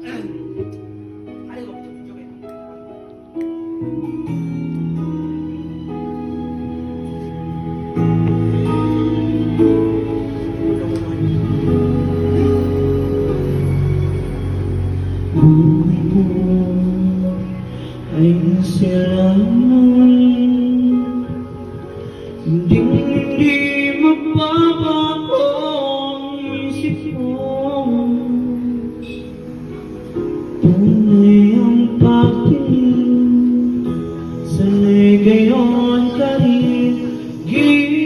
Buhay mo ay nasilangan, hindi magbabago ang isip ko. Tunay ang pagtingin, sanay gayon ka rin giliw.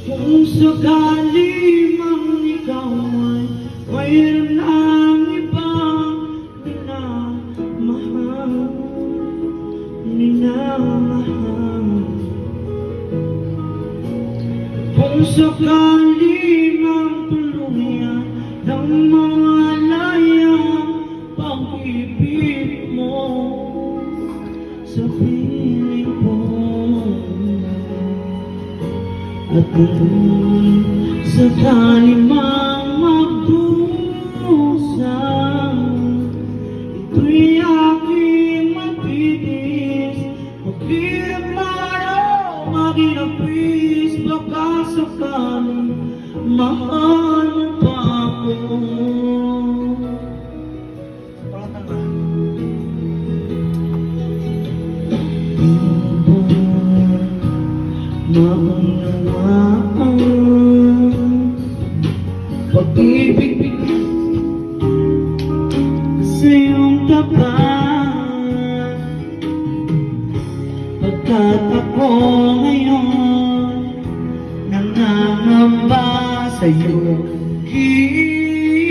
Kung sakali mang ikaw ay mayroon ang ibang minamahal. Kung sakali mang tuluyan ng malayang pag-ibig mo sa piling ko, at kung sakali mang magdusa, ito'y aking matitis, maghirap araw, maginapis, baka sakali mahal mo pa ako. Maunawaan pag-ibig sa iyong tapat, pagkat ako ngayon nangangamba sa iyong giliw.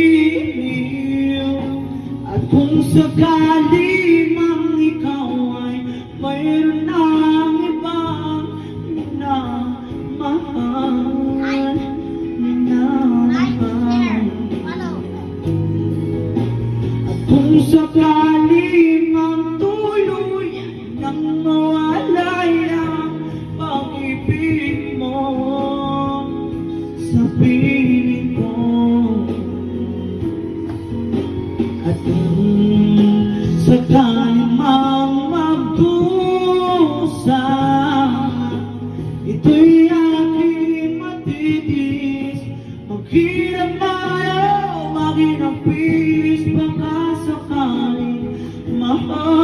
At kung sakali mang ikaw ay mayroon ng ibang minamahal, at kung sakali mang tuluyan nang mawalay ang pag-ibig mo sa piling ko, at kung sakali mang magdusa, ito'y aking matitis, maghirap araw, maginapis, baka sakali mahal